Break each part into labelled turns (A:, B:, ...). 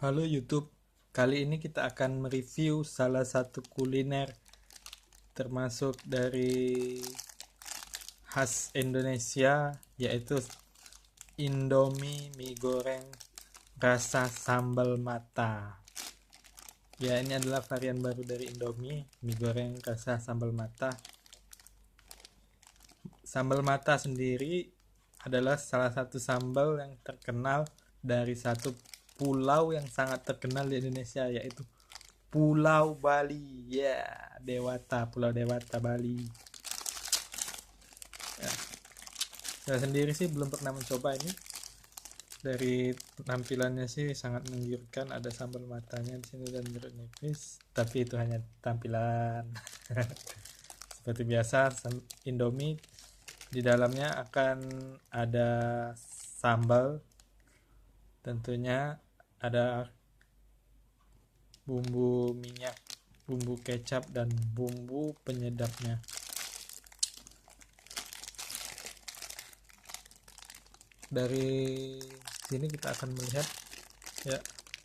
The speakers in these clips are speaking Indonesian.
A: Halo YouTube, kali ini kita akan mereview salah satu kuliner termasuk dari khas Indonesia, yaitu Indomie mie goreng rasa sambal mata. Ya, ini adalah varian baru dari Indomie mie goreng rasa sambal mata. Sambal mata sendiri adalah salah satu sambal yang terkenal dari satu pulau yang sangat terkenal di Indonesia, yaitu Pulau Bali. Ya, Dewata, Pulau Dewata Bali. Ya, saya sendiri sih belum pernah mencoba ini. Dari tampilannya sih sangat menggiurkan, ada sambal matanya di sini dan jeruk nipis, tapi itu hanya tampilan. Seperti biasa, Indomie di dalamnya akan ada sambal, tentunya ada bumbu minyak, bumbu kecap, dan bumbu penyedapnya. Dari sini kita akan melihat ya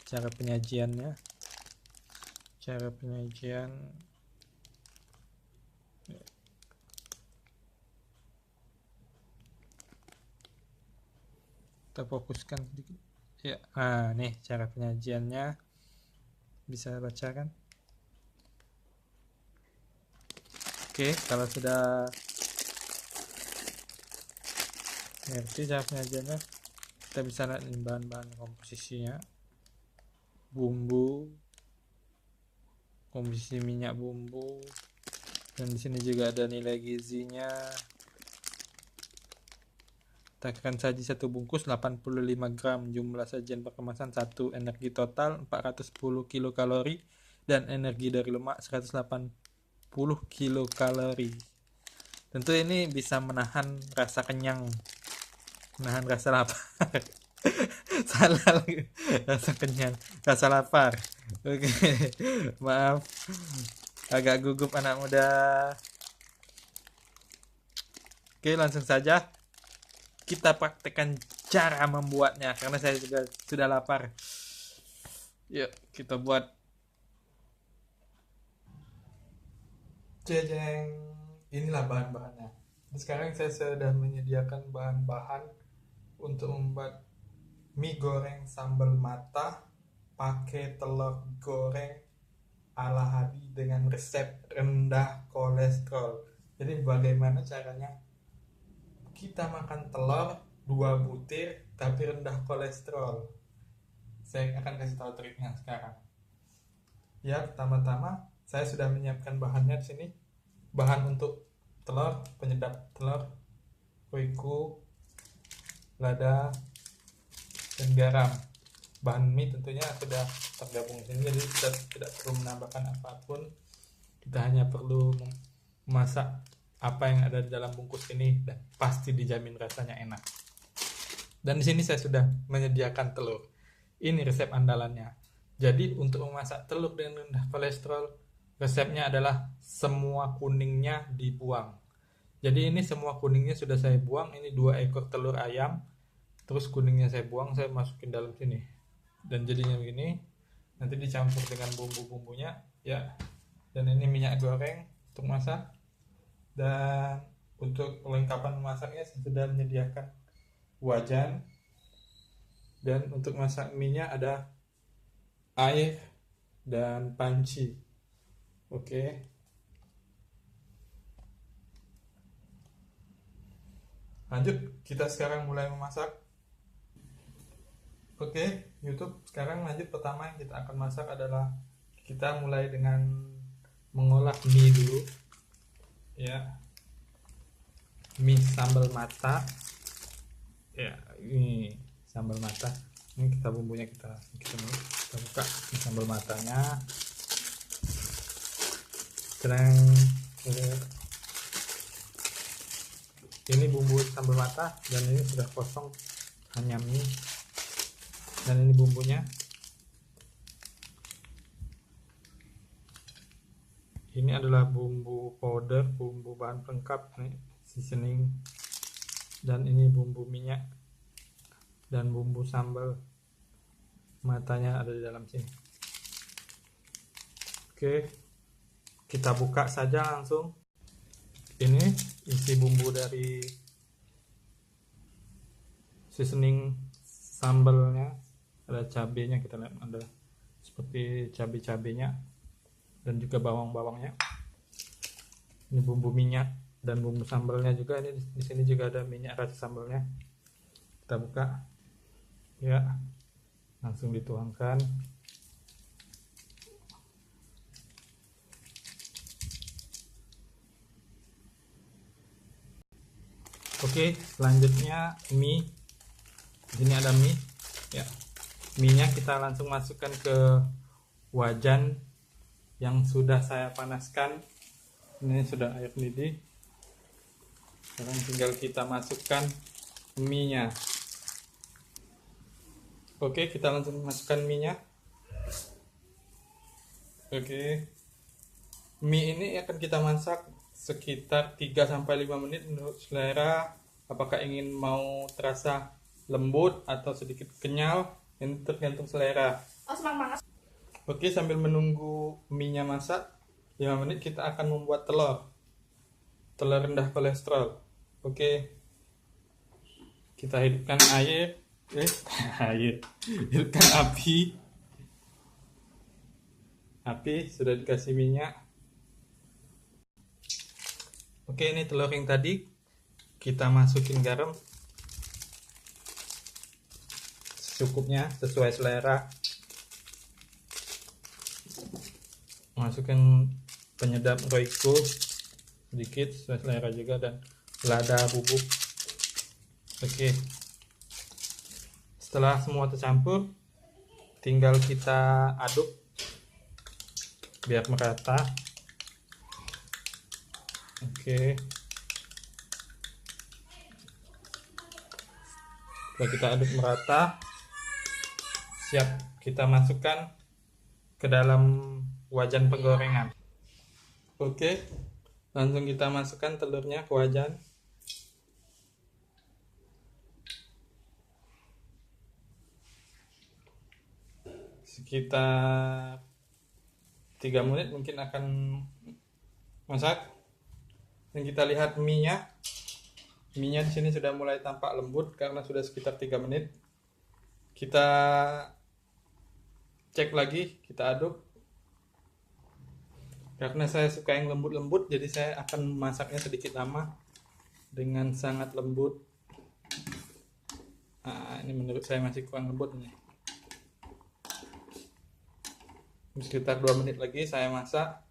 A: cara penyajiannya. Cara penyajian kita fokuskan sedikit. Ya, nah nih cara penyajiannya, bisa baca kan? Oke, kalau sudah ngerti cara penyajiannya, kita bisa lihat ini bahan-bahan komposisinya. Bumbu, komposisi minyak bumbu, dan di sini juga ada nilai gizinya. Takkan saji satu bungkus 85 gram, jumlah sajian per kemasan 1, energi total 410 kilokalori, dan energi dari lemak 180 kilokalori. Tentu ini bisa menahan rasa kenyang, menahan rasa lapar. Salah lagi, rasa kenyang, rasa lapar. Oke, maaf, agak gugup anak muda. Oke, langsung saja kita praktekkan cara membuatnya, karena saya juga sudah lapar. Yuk kita buat. Jeng, inilah bahan-bahannya. Sekarang saya sudah menyediakan bahan-bahan untuk membuat mie goreng sambal mata pakai telur goreng ala Hadi dengan resep rendah kolesterol. Jadi bagaimana caranya kita makan telur 2 butir tapi rendah kolesterol? Saya akan kasih tahu triknya sekarang. Ya, pertama-tama saya sudah menyiapkan bahannya di sini. Bahan untuk telur, penyedap telur, terigu, lada, dan garam. Bahan mie tentunya sudah tergabung di sini, jadi kita tidak perlu menambahkan apapun. Kita hanya perlu memasak apa yang ada di dalam bungkus ini, dan pasti dijamin rasanya enak. Dan di sini saya sudah menyediakan telur. Ini resep andalannya. Jadi untuk memasak telur dengan rendah kolesterol, resepnya adalah semua kuningnya dibuang. Jadi ini semua kuningnya sudah saya buang. Ini 2 ekor telur ayam. Terus kuningnya saya buang, saya masukin dalam sini. Dan jadinya begini. Nanti dicampur dengan bumbu-bumbunya, ya. Dan ini minyak goreng untuk masak. Dan untuk perlengkapan masaknya saya sudah menyediakan wajan. Dan untuk masak mie-nya ada air dan panci. Oke. Lanjut, kita sekarang mulai memasak. Oke, YouTube, sekarang lanjut. Pertama yang kita akan masak adalah kita mulai dengan mengolah mie dulu. Ya. Mie sambal mata. Ya, ini sambal mata. Ini kita bumbunya kita buka ini sambal matanya. Ini bumbu sambal mata, dan ini sudah kosong, hanya mie. Dan ini bumbunya. Ini adalah bumbu powder, bumbu bahan pelengkap, nih, seasoning. Dan ini bumbu minyak dan bumbu sambal matanya ada di dalam sini. Oke, kita buka saja langsung. Ini isi bumbu dari seasoning sambalnya. Ada cabenya, kita lihat ada seperti cabai-cabainya dan juga bawang-bawangnya. Ini bumbu minyak dan bumbu sambalnya juga. Ini di sini juga ada minyak rasa sambalnya. Kita buka, ya, langsung dituangkan. Oke, selanjutnya mie. Di sini ada mie, ya. Mie-nya kita langsung masukkan ke wajan yang sudah saya panaskan. Ini sudah air mendidih. Sekarang tinggal kita masukkan mie-nya. Oke, kita langsung masukkan mie-nya. Oke. Mie ini akan kita masak sekitar 3-5 menit menurut selera. Apakah ingin mau terasa lembut atau sedikit kenyal, ini tergantung selera. Oke, sambil menunggu mie-nya masak 5 menit, kita akan membuat telur rendah kolesterol. Oke, kita hidupkan hidupkan api sudah dikasih minyak. Oke, ini telur yang tadi kita masukin garam secukupnya sesuai selera. Masukkan penyedap Royco sedikit sesuai selera juga, dan lada bubuk. Oke, setelah semua tercampur, tinggal kita aduk biar merata. Oke, setelah kita aduk merata, siap kita masukkan ke dalam wajan penggorengan. Oke, langsung kita masukkan telurnya ke wajan. Sekitar 3 menit mungkin akan masak. Dan kita lihat mie-nya di sini sudah mulai tampak lembut karena sudah sekitar 3 menit. Kita cek lagi, kita aduk. Karena saya suka yang lembut-lembut, jadi saya akan masaknya sedikit lama dengan sangat lembut. Nah, ini menurut saya masih kurang lembut nih. Sekitar 2 menit lagi saya masak,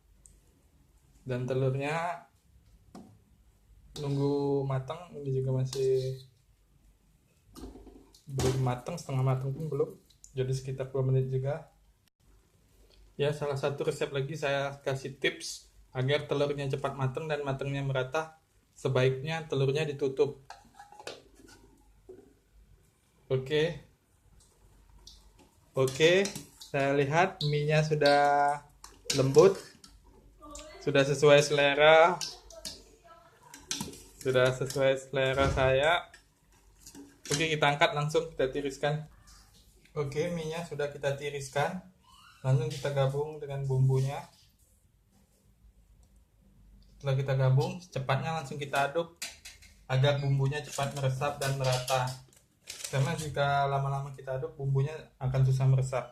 A: dan telurnya nunggu matang. Ini juga masih belum matang, setengah matang pun belum, jadi sekitar 2 menit juga. Ya, salah satu resep lagi saya kasih tips agar telurnya cepat matang dan matangnya merata. Sebaiknya telurnya ditutup. Oke, saya lihat mie-nya sudah lembut, sudah sesuai selera. Sudah sesuai selera saya. Oke, kita angkat langsung, kita tiriskan. Oke, mie-nya sudah kita tiriskan. Langsung kita gabung dengan bumbunya. Setelah kita gabung, secepatnya langsung kita aduk agar bumbunya cepat meresap dan merata. Karena jika lama-lama kita aduk, bumbunya akan susah meresap.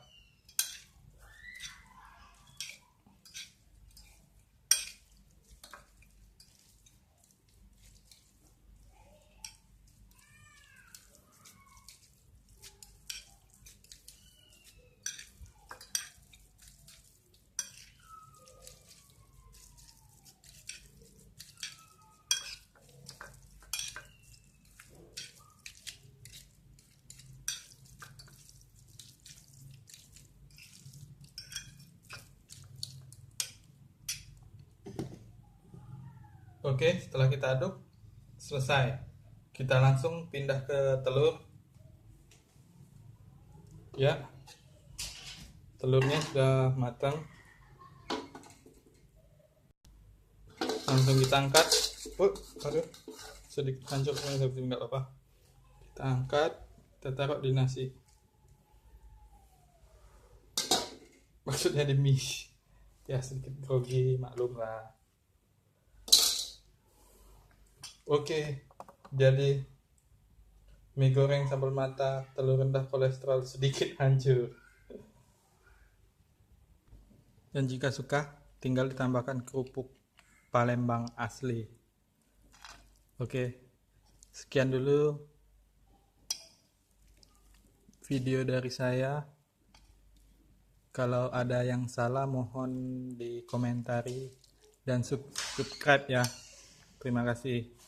A: Oke, setelah kita aduk, selesai. Kita langsung pindah ke telur. Ya, telurnya sudah matang. Langsung kita angkat. Aduh, sedikit hancur, tapi nggak apa-apa. Kita angkat, kita taruh di nasi. maksudnya di mie. Ya sedikit grogi, maklum lah. Oke, jadi mie goreng sambal mata, telur rendah kolesterol sedikit hancur. Dan jika suka, tinggal ditambahkan kerupuk Palembang asli. Oke, sekian dulu video dari saya. Kalau ada yang salah mohon dikomentari dan subscribe ya. Terima kasih.